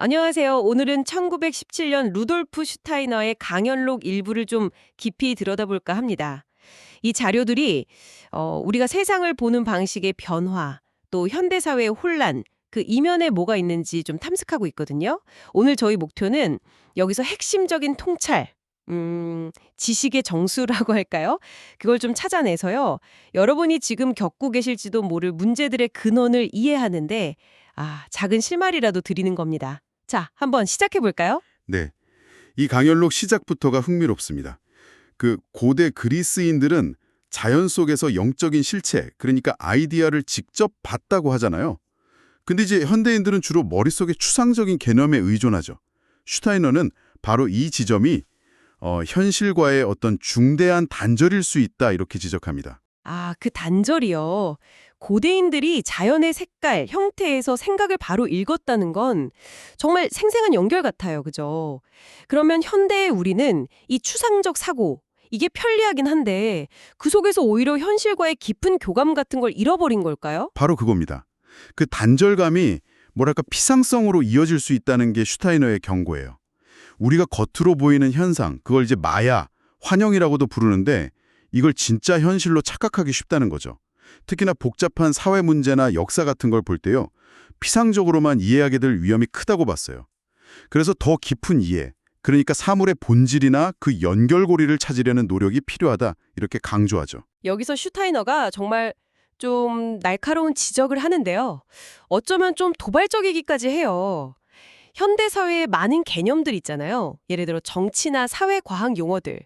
안녕하세요. 오늘은 1917년 루돌프 슈타이너의 강연록 일부를 좀 깊이 들여다볼까 합니다. 이 자료들이 우리가 세상을 보는 방식의 변화, 또 현대사회의 혼란, 그 이면에 뭐가 있는지 좀 탐색하고 있거든요. 오늘 저희 목표는 여기서 핵심적인 통찰, 지식의 정수라고 할까요? 그걸 좀 찾아내서요. 여러분이 지금 겪고 계실지도 모를 문제들의 근원을 이해하는데, 작은 실마리라도 드리는 겁니다. 자, 한번 시작해 볼까요? 네, 이 강연록 시작부터가 흥미롭습니다. 그 고대 그리스인들은 자연 속에서 영적인 실체, 그러니까 아이디어를 직접 봤다고 하잖아요. 근데 이제 현대인들은 주로 머릿속에 추상적인 개념에 의존하죠. 슈타이너는 바로 이 지점이 현실과의 어떤 중대한 단절일 수 있다 이렇게 지적합니다. 그 단절이요. 고대인들이 자연의 색깔, 형태에서 생각을 바로 읽었다는 건 정말 생생한 연결 같아요. 그죠? 그러면 현대의 우리는 이 추상적 사고, 이게 편리하긴 한데 그 속에서 오히려 현실과의 깊은 교감 같은 걸 잃어버린 걸까요? 바로 그겁니다. 그 단절감이 뭐랄까 피상성으로 이어질 수 있다는 게 슈타이너의 경고예요. 우리가 겉으로 보이는 현상, 그걸 이제 마야, 환영이라고도 부르는데 이걸 진짜 현실로 착각하기 쉽다는 거죠. 특히나 복잡한 사회 문제나 역사 같은 걸 볼 때요. 피상적으로만 이해하게 될 위험이 크다고 봤어요. 그래서 더 깊은 이해, 그러니까 사물의 본질이나 그 연결고리를 찾으려는 노력이 필요하다 이렇게 강조하죠. 여기서 슈타이너가 정말 좀 날카로운 지적을 하는데요. 어쩌면 좀 도발적이기까지 해요. 현대 사회의 많은 개념들 있잖아요. 예를 들어 정치나 사회 과학 용어들.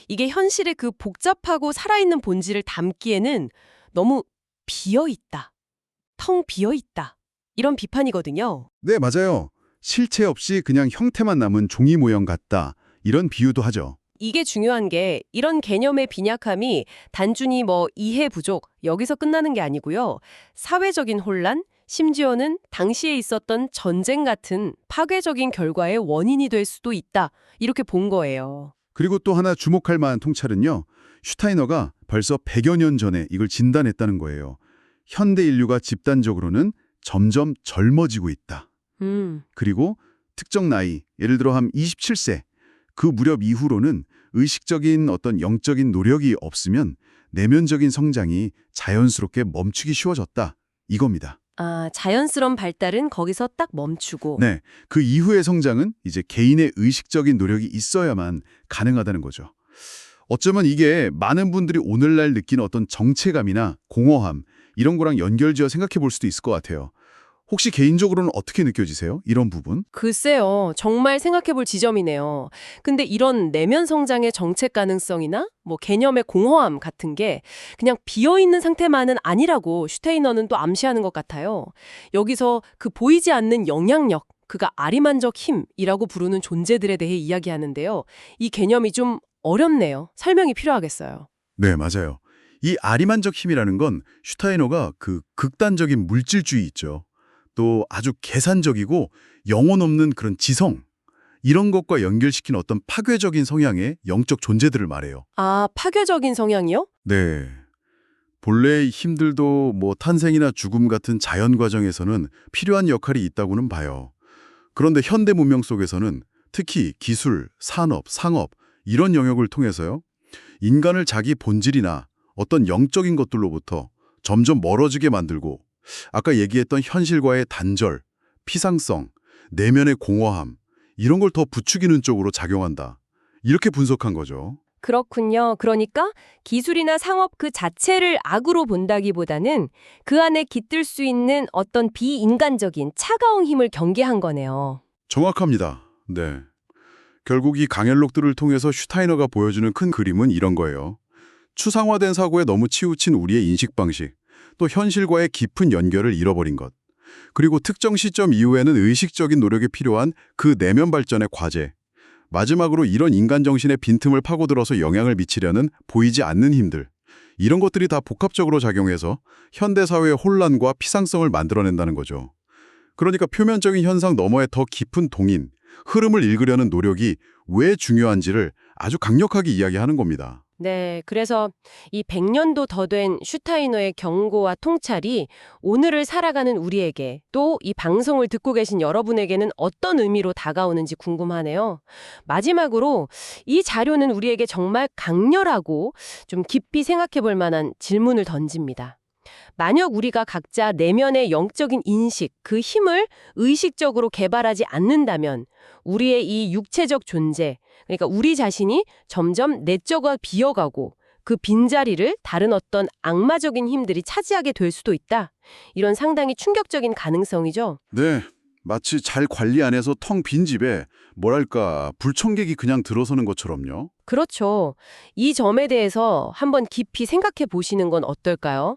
이게 현실의 그 복잡하고 살아있는 본질을 담기에는 너무 비어 있다. 텅 비어 있다. 이런 비판이거든요. 네, 맞아요. 실체 없이 그냥 형태만 남은 종이 모형 같다. 이런 비유도 하죠. 이게 중요한 게 이런 개념의 빈약함이 단순히 이해 부족 여기서 끝나는 게 아니고요. 사회적인 혼란, 심지어는 당시에 있었던 전쟁 같은 파괴적인 결과의 원인이 될 수도 있다. 이렇게 본 거예요. 그리고 또 하나 주목할 만한 통찰은요. 슈타이너가 벌써 100여 년 전에 이걸 진단했다는 거예요. 현대 인류가 집단적으로는 점점 젊어지고 있다. 그리고 특정 나이, 예를 들어 한 27세, 그 무렵 이후로는 의식적인 어떤 영적인 노력이 없으면 내면적인 성장이 자연스럽게 멈추기 쉬워졌다. 이겁니다. 자연스러운 발달은 거기서 딱 멈추고. 네, 그 이후의 성장은 이제 개인의 의식적인 노력이 있어야만 가능하다는 거죠. 어쩌면 이게 많은 분들이 오늘날 느끼는 어떤 정체감이나 공허함 이런 거랑 연결지어 생각해 볼 수도 있을 것 같아요. 혹시 개인적으로는 어떻게 느껴지세요? 이런 부분? 글쎄요. 정말 생각해볼 지점이네요. 근데 이런 내면 성장의 정책 가능성이나 개념의 공허함 같은 게 그냥 비어있는 상태만은 아니라고 슈테이너는 또 암시하는 것 같아요. 여기서 그 보이지 않는 영향력, 그가 아리만적 힘이라고 부르는 존재들에 대해 이야기하는데요. 이 개념이 좀 어렵네요. 설명이 필요하겠어요. 네, 맞아요. 이 아리만적 힘이라는 건 슈타이너가 그 극단적인 물질주의 있죠. 또 아주 계산적이고 영혼 없는 그런 지성, 이런 것과 연결시킨 어떤 파괴적인 성향의 영적 존재들을 말해요. 파괴적인 성향이요? 네. 본래의 힘들도 탄생이나 죽음 같은 자연 과정에서는 필요한 역할이 있다고는 봐요. 그런데 현대 문명 속에서는 특히 기술, 산업, 상업 이런 영역을 통해서요. 인간을 자기 본질이나 어떤 영적인 것들로부터 점점 멀어지게 만들고 아까 얘기했던 현실과의 단절, 피상성, 내면의 공허함 이런 걸 더 부추기는 쪽으로 작용한다. 이렇게 분석한 거죠. 그렇군요. 그러니까 기술이나 상업 그 자체를 악으로 본다기보다는 그 안에 깃들 수 있는 어떤 비인간적인 차가운 힘을 경계한 거네요. 정확합니다. 네. 결국 이 강연록들을 통해서 슈타이너가 보여주는 큰 그림은 이런 거예요. 추상화된 사고에 너무 치우친 우리의 인식 방식, 또 현실과의 깊은 연결을 잃어버린 것, 그리고 특정 시점 이후에는 의식적인 노력이 필요한 그 내면 발전의 과제, 마지막으로 이런 인간 정신의 빈틈을 파고들어서 영향을 미치려는 보이지 않는 힘들, 이런 것들이 다 복합적으로 작용해서 현대사회의 혼란과 피상성을 만들어낸다는 거죠. 그러니까 표면적인 현상 너머의 더 깊은 동인, 흐름을 읽으려는 노력이 왜 중요한지를 아주 강력하게 이야기하는 겁니다. 네, 그래서 이 100년도 더 된 슈타이너의 경고와 통찰이 오늘을 살아가는 우리에게 또 이 방송을 듣고 계신 여러분에게는 어떤 의미로 다가오는지 궁금하네요. 마지막으로 이 자료는 우리에게 정말 강렬하고 좀 깊이 생각해 볼 만한 질문을 던집니다. 만약 우리가 각자 내면의 영적인 인식, 그 힘을 의식적으로 개발하지 않는다면 우리의 이 육체적 존재, 그러니까 우리 자신이 점점 내적으로 비어가고 그 빈자리를 다른 어떤 악마적인 힘들이 차지하게 될 수도 있다. 이런 상당히 충격적인 가능성이죠. 네, 마치 잘 관리 안 해서 텅 빈 집에 뭐랄까 불청객이 그냥 들어서는 것처럼요. 그렇죠. 이 점에 대해서 한번 깊이 생각해 보시는 건 어떨까요?